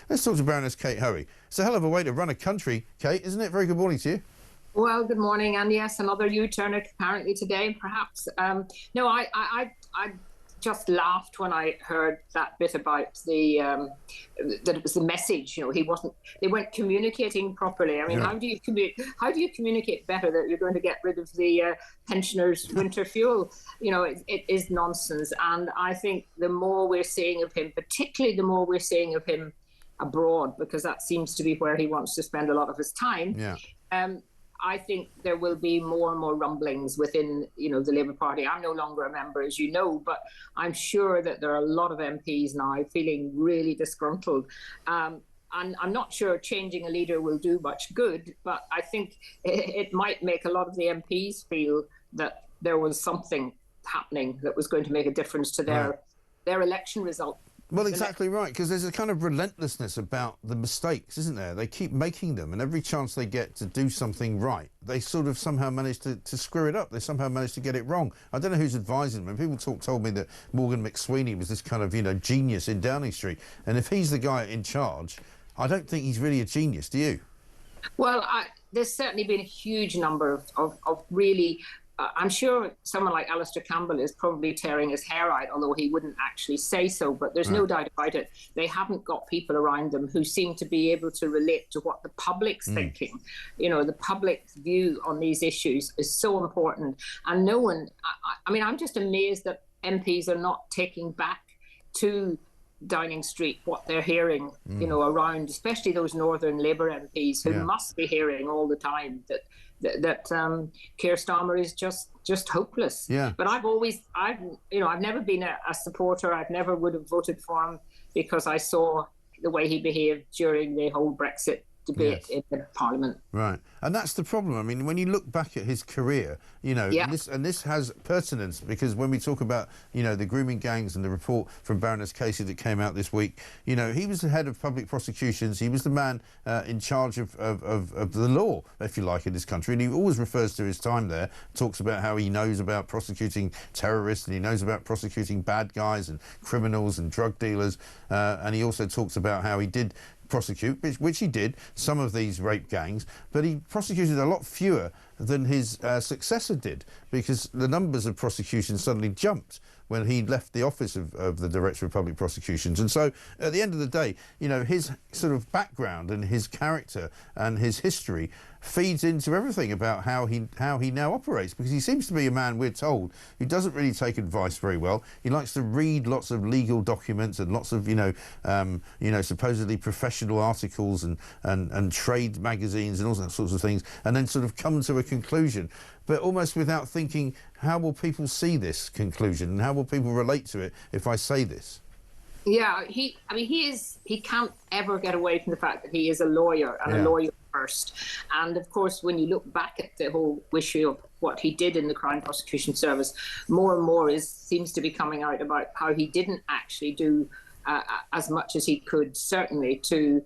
Let's talk to Baroness Kate Hoey. It's a hell of a way to run a country, Kate, isn't it? Very good morning to you. Well, good morning, and yes, another U-turn apparently today, perhaps. No, I just laughed when I heard that bit about that it was the message. You know, they weren't communicating properly. I mean, Yeah. How do you communicate better that you're going to get rid of the pensioners' winter fuel? You know, it is nonsense. And I think the more we're seeing of him, particularly the more we're seeing of him abroad, because that seems to be where he wants to spend a lot of his time. Yeah. I think there will be more and more rumblings within, the Labour Party. I'm no longer a member, as you know, but I'm sure that there are a lot of MPs now feeling really disgruntled. And I'm not sure changing a leader will do much good, but I think it might make a lot of the MPs feel that there was something happening that was going to make a difference to their election result. Well, exactly right, because there's a kind of relentlessness about the mistakes, isn't there? They keep making them, and every chance they get to do something right, they sort of somehow manage to screw it up. They somehow manage to get it wrong. I don't know who's advising them. People told me that Morgan McSweeney was this kind of, genius in Downing Street. And if he's the guy in charge, I don't think he's really a genius, do you? Well, there's certainly been a huge number of really... I'm sure someone like Alistair Campbell is probably tearing his hair out, although he wouldn't actually say so. But there's no doubt about it. They haven't got people around them who seem to be able to relate to what the public's thinking. The public's view on these issues is so important. And no one, I'm just amazed that MPs are not taking back to Downing Street what they're hearing, around, especially those Northern Labour MPs who must be hearing all the time that Keir Starmer is just hopeless. Yeah. But I've never been a supporter. I've never would have voted for him because I saw the way he behaved during the whole Brexit debate in the Parliament. Right. And that's the problem. I mean, when you look back at his career, and this has pertinence because when we talk about, the grooming gangs and the report from Baroness Casey that came out this week, he was the head of public prosecutions. He was the man in charge of the law, if you like, in this country. And he always refers to his time there, talks about how he knows about prosecuting terrorists and he knows about prosecuting bad guys and criminals and drug dealers. And he also talks about how he did prosecute, which he did, some of these rape gangs, but he prosecuted a lot fewer than his successor did because the numbers of prosecutions suddenly jumped when he left the office of the Director of Public Prosecutions. And so at the end of the day, his sort of background and his character and his history feeds into everything about how he now operates, because he seems to be a man, we're told, who doesn't really take advice very well. He likes to read lots of legal documents and lots of supposedly professional articles and trade magazines and all that sorts of things, and then sort of come to a conclusion, but almost without thinking, how will people see this conclusion and how will people relate to it if I say this? Yeah, he can't ever get away from the fact that he is a lawyer and a lawyer first. And of course, when you look back at the whole issue of what he did in the Crown Prosecution Service, more and more seems to be coming out about how he didn't actually do as much as he could, certainly, to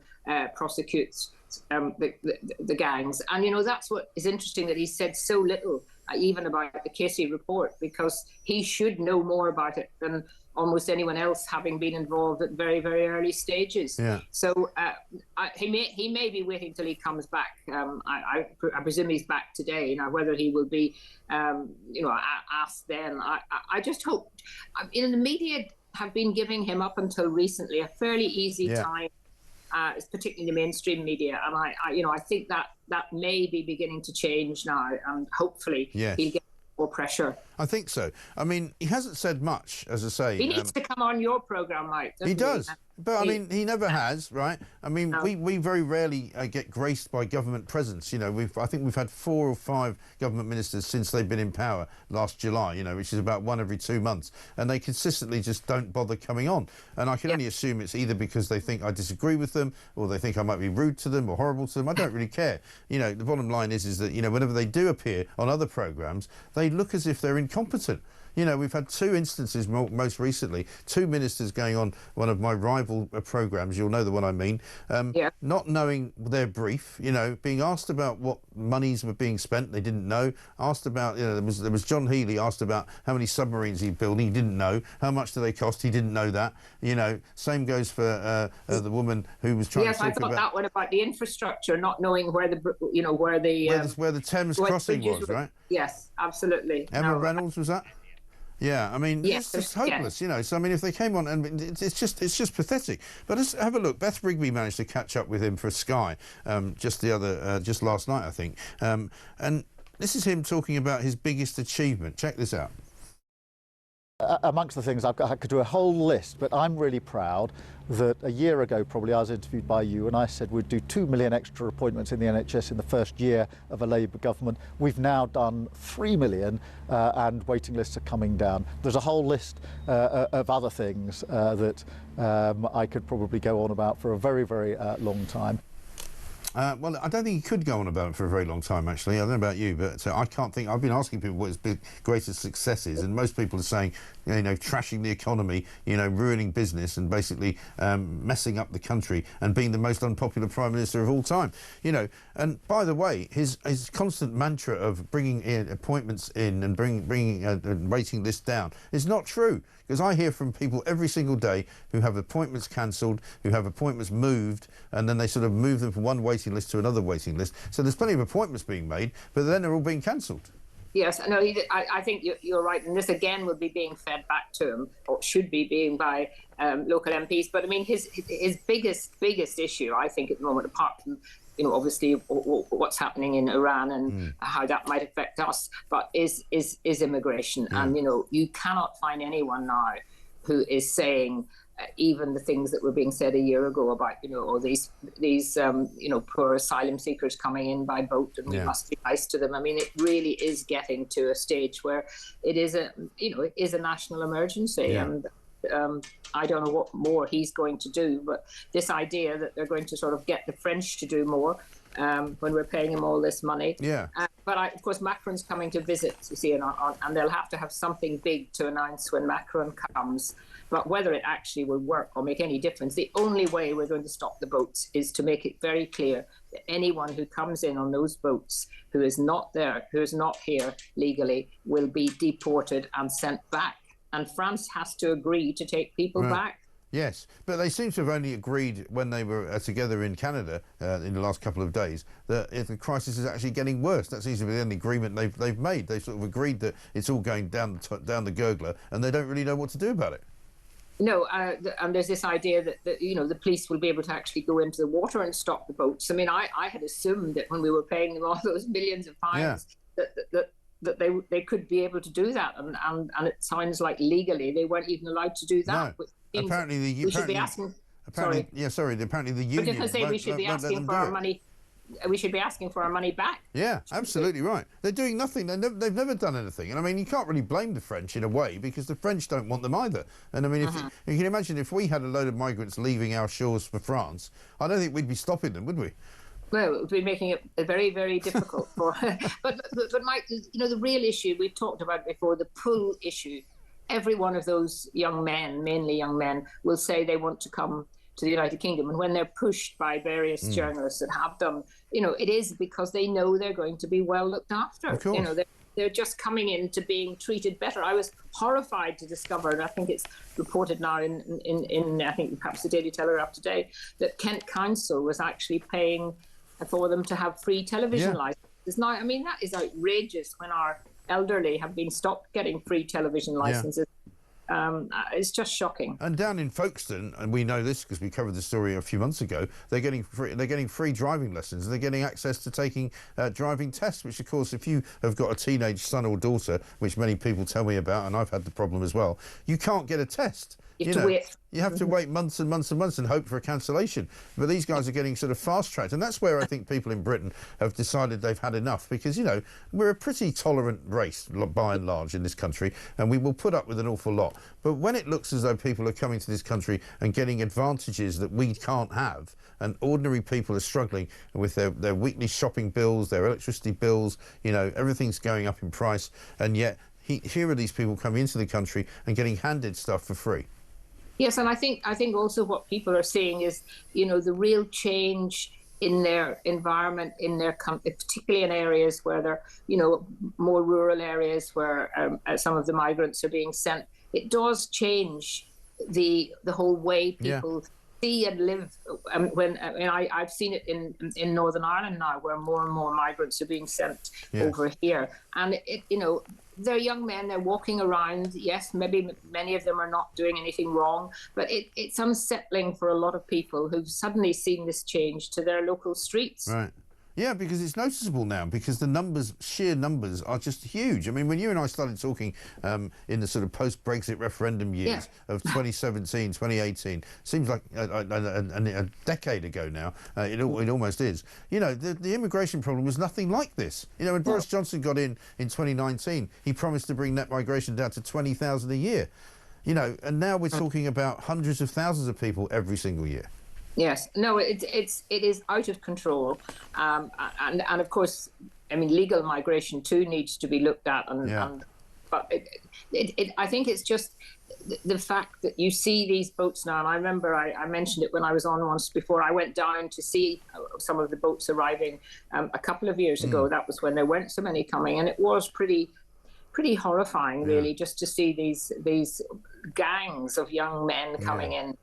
prosecute the gangs. And that's what is interesting, that he said so little even about the Casey report, because he should know more about it than almost anyone else, having been involved at very, very early stages. Yeah. So he may be waiting till he comes back. I presume he's back today. Now, whether he will be, asked then, I just hope. The media have been giving him up until recently a fairly easy time. Particularly the mainstream media, and I think that may be beginning to change now, and hopefully he'll get more pressure. I think so. I mean, he hasn't said much, as I say. He needs to come on your programme, Mike. He does. But, I mean, he never has, right? I mean, we very rarely get graced by government presence. I think we've had 4 or 5 government ministers since they've been in power last July, which is about 1 every 2 months. And they consistently just don't bother coming on. And I can only assume it's either because they think I disagree with them, or they think I might be rude to them or horrible to them. I don't really care. The bottom line is that, whenever they do appear on other programmes, they look as if they're incompetent. You know, we've had 2 instances most recently, 2 ministers going on one of my rival programmes, you'll know the one I mean, not knowing their brief, you know, being asked about what monies were being spent, they didn't know, asked about, you know, there was John Healey asked about how many submarines he'd built, he didn't know, how much do they cost, he didn't know that, you know, same goes for the woman who was trying to talk about... Yes, I thought that one about the infrastructure, not knowing where the, you know, where the Thames crossing was, right? Yes, absolutely. Emma Reynolds, was that? Yeah, I mean, yes, it's just hopeless, you know. So, I mean, if they came on, and it's just pathetic. But let's have a look. Beth Rigby managed to catch up with him for Sky just last night, I think. And this is him talking about his biggest achievement. Check this out. Amongst the things, I could do a whole list, but I'm really proud that a year ago, probably, I was interviewed by you and I said we'd do 2 million extra appointments in the NHS in the first year of a Labour government. We've now done 3 million and waiting lists are coming down. There's a whole list of other things that I could probably go on about for a very, very long time. Well, I don't think he could go on about it for a very long time, actually. I don't know about you, but I can't think... I've been asking people what his greatest success is, and most people are saying, you know, trashing the economy, you know, ruining business and basically messing up the country and being the most unpopular Prime Minister of all time. You know, and by the way, his constant mantra of bringing in appointments in and bringing a waiting list down is not true. Because I hear from people every single day who have appointments cancelled, who have appointments moved, and then they sort of move them from one waiting list to another waiting list. So there's plenty of appointments being made, but then they're all being cancelled. Yes, no, I think you're right, and this again would be being fed back to him, or should be being by local MPs. But I mean, his biggest issue, I think, at the moment, apart from, you know, obviously what's happening in Iran and how that might affect us, but is immigration. And you know, you cannot find anyone now who is saying even the things that were being said a year ago about, you know, all these you know, poor asylum seekers coming in by boat and we must be nice to them. I mean, it really is getting to a stage where it is a national emergency. And I don't know what more he's going to do, but this idea that they're going to sort of get the French to do more when we're paying him all this money. But of course, Macron's coming to visit, you see, and they'll have to have something big to announce when Macron comes. But whether it actually will work or make any difference, the only way we're going to stop the boats is to make it very clear that anyone who comes in on those boats who is not there, who is not here legally, will be deported and sent back. And France has to agree to take people back. Yes, but they seem to have only agreed when they were together in Canada in the last couple of days that if the crisis is actually getting worse. That seems to be the only agreement they've made. They've sort of agreed that it's all going down the gurgler and they don't really know what to do about it. No, and there's this idea that you know, the police will be able to actually go into the water and stop the boats. I mean, I had assumed that when we were paying them all those millions of pounds that they could be able to do that, and it sounds like legally they weren't even allowed to do that. No, apparently we should be asking. Apparently the union. But if I say we should be asking for our money. We should be asking for our money back. Yeah, absolutely right. They're doing nothing. They've never done anything. And I mean, you can't really blame the French in a way because the French don't want them either. And I mean, if you can imagine if we had a load of migrants leaving our shores for France, I don't think we'd be stopping them, would we? Well, it would be making it very, very difficult for. But Mike, you know, the real issue we've talked about before, the pull issue. Every one of those young men, mainly young men, will say they want to come to the United Kingdom, and when they're pushed by various journalists that have them, you know, it is because they know they're going to be well looked after. Of course. You know, they're just coming into being treated better. I was horrified to discover, and I think it's reported now in I think perhaps the Daily Telegraph today, that Kent Council was actually paying for them to have free television licenses. Now, I mean, that is outrageous when our elderly have been stopped getting free television licenses. It's just shocking. And down in Folkestone, and we know this because we covered the story a few months ago, they're getting free driving lessons, and they're getting access to taking driving tests, which of course, if you have got a teenage son or daughter, which many people tell me about, and I've had the problem as well, you can't get a test. You have to wait. You have to wait months and months and months and hope for a cancellation. But these guys are getting sort of fast-tracked, and that's where I think people in Britain have decided they've had enough, because, you know, we're a pretty tolerant race, by and large, in this country, and we will put up with an awful lot. But when it looks as though people are coming to this country and getting advantages that we can't have, and ordinary people are struggling with their weekly shopping bills, their electricity bills, you know, everything's going up in price, and yet here are these people coming into the country and getting handed stuff for free. Yes, and I think also what people are seeing is, the real change in their environment, in their particularly in areas where they're, more rural areas where some of the migrants are being sent. It does change the whole way people see and live. I've seen it in Northern Ireland now, where more and more migrants are being sent over here, and they're young men, they're walking around. Yes, maybe many of them are not doing anything wrong, but it's unsettling for a lot of people who've suddenly seen this change to their local streets. Right. Yeah, because it's noticeable now, because the sheer numbers are just huge. I mean, when you and I started talking in the sort of post-Brexit referendum years of 2017, 2018, seems like a decade ago now. It almost is. The immigration problem was nothing like this. When Boris Johnson got in 2019, he promised to bring net migration down to 20,000 a year. And now we're talking about hundreds of thousands of people every single year. Yes, no, it is out of control, and of course, legal migration too needs to be looked at. But I think it's just the fact that you see these boats now. And I remember I mentioned it when I was on once before. I went down to see some of the boats arriving a couple of years ago. That was when there weren't so many coming, and it was pretty horrifying, really, just to see these gangs of young men coming in.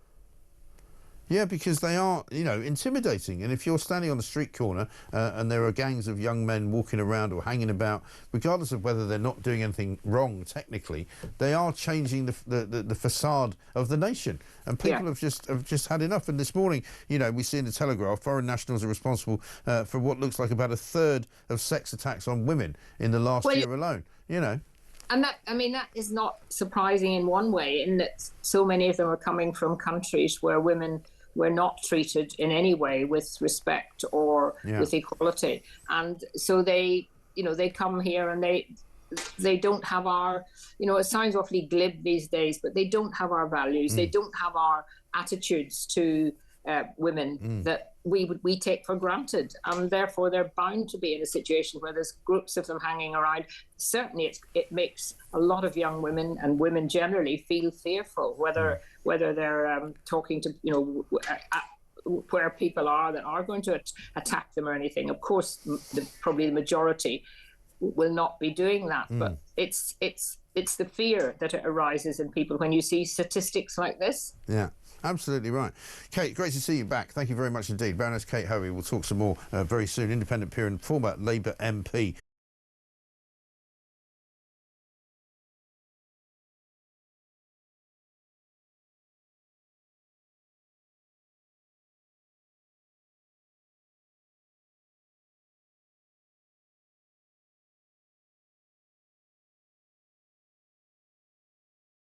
Yeah, because they are, intimidating. And if you're standing on the street corner and there are gangs of young men walking around or hanging about, regardless of whether they're not doing anything wrong technically, they are changing the facade of the nation. And people have just had enough. And this morning, we see in the Telegraph, foreign nationals are responsible for what looks like about a third of sex attacks on women in the last year alone. And that is not surprising in one way, in that so many of them are coming from countries where women were not treated in any way with respect or with equality. And so they come here and they don't have our, it sounds awfully glib these days, but they don't have our values. They don't have our attitudes to women that we take for granted, and therefore they're bound to be in a situation where there's groups of them hanging around. Certainly it makes a lot of young women and women generally feel fearful, whether they're talking to where people are that are going to attack them or anything. Of course, probably the majority will not be doing that, but it's the fear that arises in people when you see statistics like this. Yeah. Absolutely right. Kate, great to see you back. Thank you very much indeed. Baroness Kate Hoey will talk some more very soon. Independent peer and former Labour MP.